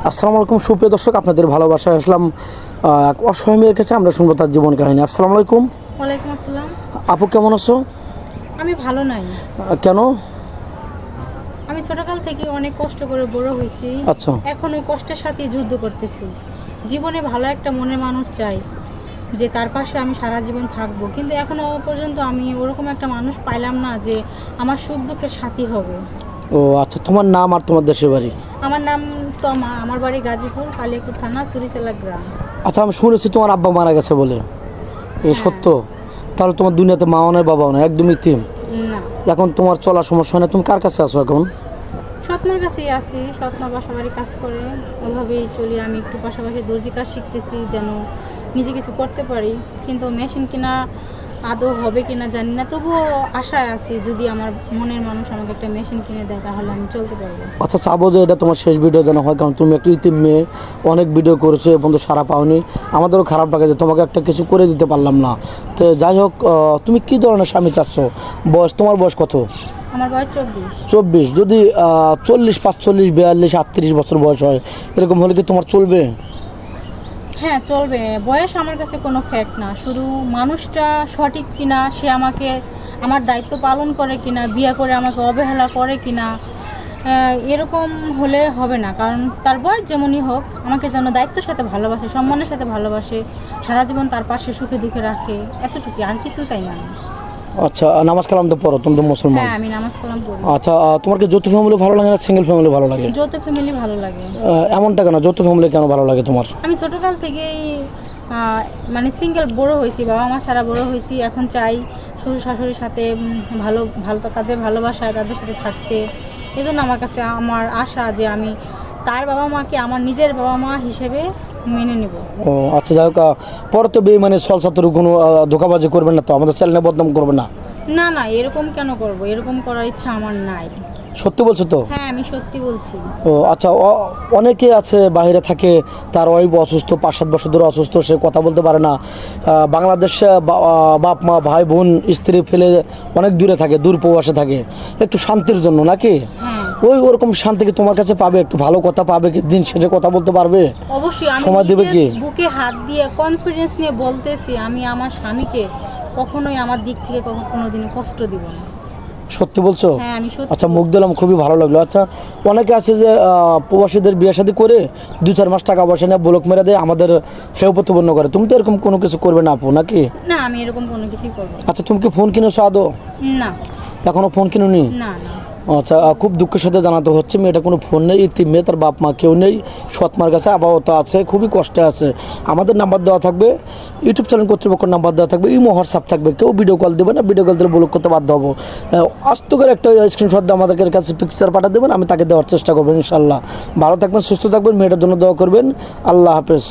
আসসালামু আলাইকুম সুপ্রিয় দর্শক, আপনাদের ভালোবাসায় আসলাম এক অসহায় মেয়ের কাছে। আমরা শুনবো তার জীবন কাহিনী। আসসালামু আলাইকুম। ওয়ালাইকুম আসসালাম। আপু, কেমন আছো? আমি ভালো নাই। কেন? আমি ছোটকাল থেকে অনেক কষ্ট করে বড় হয়েছি। আচ্ছা। এখন ওই কষ্টের সাথেই যুদ্ধ করতেছি। জীবনে ভালো একটা মনের মানুষ চাই, যে তার পাশে আমি সারা জীবন থাকবো, কিন্তু এখনও পর্যন্ত আমি ওরকম একটা মানুষ পাইলাম না যে আমার সুখ দুঃখের সাথী হবে। ও আচ্ছা, তোমার নাম আর তোমার দেশের বাড়ি? আমার নাম তমা, আমার বাড়ি গাজীপুর, কালিয়াকুর থানা, সুরিচেলা গ্রাম। আচ্ছা, আমি শুনেছি তোমার আব্বা মারা গেছে বলে, এই সত্য? তাহলে তোমার দুনিয়াতে মাও নয় বাবাও নয়, একদমই তিম। না, এখন তোমার চলার সমস্যা না, তুমি কার কাছে আছো এখন? সৎমার কাছেই আছি। সৎমা বাসাবাড়ি কাজ করে, ওইভাবেই চলি। আমি একটু পাশাপাশি দর্জি কাজ শিখতেছি যেন নিজে কিছু করতে পারি, কিন্তু মেশিন কিনা আদৌ হবে কিনা জানি না। তবুও আশায় আছি, যদি আমার মনের মানুষ আমাকে একটা মেশিন কিনে দেয় তাহলে আমি চলতে পারবো। আচ্ছা, চাবো যে এটা তোমার শেষ ভিডিও যেন হয়, কারণ তুমি একটা ইতিম মেয়ে, অনেক ভিডিও করেছো এবং তো সারা পাওনি। আমাদেরও খারাপ লাগে যে তোমাকে একটা কিছু করে দিতে পারলাম না। তো যাই হোক, তুমি কী ধরনের স্বামী চাচ্ছ? তোমার বয়স কত? আমার বয়স 24। 24? যদি 40, 45, 42, 38 বছর বয়স হয়, এরকম হলে কি তোমার চলবে? হ্যাঁ, চলবে। বয়স আমার কাছে কোনো ফ্যাক্ট না, শুধু মানুষটা সঠিক কিনা, সে আমাকে আমার দায়িত্ব পালন করে কিনা, বিয়ে করে আমাকে অবহেলা করে কিনা, এরকম হলে হবে না। কারণ তার বয়স যেমনই হোক, আমাকে যেন দায়িত্বের সাথে ভালোবাসে, সম্মানের সাথে ভালোবাসে, সারা জীবন তার পাশে সুখে দুঃখে রাখে, এতটুকু, আর কিছু চাই না আমি। আচ্ছা, নামাজ কালাম তো পড়ো, তুমি তো মুসলমান। হ্যাঁ, আমি নামাজ কালাম পড়ি। আচ্ছা, তোমার কি যৌথ ফ্যামিলি ভালো লাগে না সিঙ্গেল ফ্যামিলি ভালো লাগে? যৌথ ফ্যামিলি ভালো লাগে। এমনটা কেন, যৌথ ফ্যামিলি কেন ভালো লাগে তোমার? আমি ছোটোকাল থেকেই মানে সিঙ্গেল বড় হয়েছি, বাবা মা ছাড়া বড় হয়েছি। এখন চাই শ্বশুর শাশুড়ির সাথে ভালো ভালো তাদের ভালোবাসায় তাদের সাথে থাকতে। এই জন্য আমার কাছে আমার আশা যে আমি তার বাবা মাকে আমার নিজের বাবা মা হিসেবে মেনে নেব। ও আচ্ছা, যাই হোক, পরে তো মানে সলসাতুর কোনো ধোকাবাজি করবেন না তো? আমাদের চ্যানেলে বদনাম করবে না? না না, এরকম কেন করব? এরকম করার ইচ্ছা আমার নাই। সত্যি বলছো তো? হ্যাঁ, আমি সত্যি বলছি। ও আচ্ছা, অনেকে আছে বাইরে থাকে, তার ওয়াইফ অসুস্থ, 5-7 বছর ধরে অসুস্থ, সে কথা বলতে পারে না। বাংলাদেশে বাপ মা ভাই বোন স্ত্রী ফেলে অনেক দূরে থাকে, দূর প্রবাসে থাকে, একটু শান্তির জন্য নাকি? হ্যাঁ, ওরকম শান্তি কি তোমার কাছে পাবে? একটু ভালো কথা পাবে কি? দিন শেষে কথা বলতে পারবে? অবশ্যই। আমি সময় দেবে কি? বুকে হাত দিয়ে কনফিডেন্স নিয়ে বলতেছি, আমি আমার স্বামীকে কখনোই আমার দিক থেকে কোনোদিনও কষ্ট দিব না। সত্যি বলছো? হ্যাঁ, আমি সত্যি। আচ্ছা, মুখ দিলাম, খুবই ভালো লাগলো। আচ্ছা, অনেকে আছে যে প্রবাসীদের বিয়ে শাদী করে 2-4 মাস টাকা পয়সা নিয়ে ব্লক মেরে দেয়, আমাদের হেয় প্রতিপন্ন করে। তুমি তো এরকম কোনো কিছু করবে না আপু, নাকি? না, আমি এরকম কোনো কিছুই করবো না। আচ্ছা, তুমি কি ফোন কিনেছো আদৌ? না এখনো ফোন কিনুনি? না না। আচ্ছা, খুব দুঃখের সাথে জানাতে হচ্ছে, মেয়েটা কোনো ফোন নেই, ইতিম মেয়ে, তার বাপ মা কেউ নেই, সৎমার কাছে আপাতত আছে, খুবই কষ্টে আছে। আমাদের নাম্বার দেওয়া থাকবে, ইউটিউব চ্যানেল কর্তৃপক্ষের নাম্বার দেওয়া থাকবে, ইমো হোয়াটসঅ্যাপ থাকবে। কেউ ভিডিও কল দেবে না, ভিডিও কল দিলে ব্লক করতে বাধ্য হবো। আস্ত করে একটা স্ক্রিনশট দিয়ে আমাদের কাছে পিকচার পাঠিয়ে দেবেন, আমি তাকে দেওয়ার চেষ্টা করবো ইনশাল্লাহ। ভালো থাকবেন, সুস্থ থাকবেন, মেয়েটার জন্য দোয়া করবেন। আল্লাহ হাফেজ।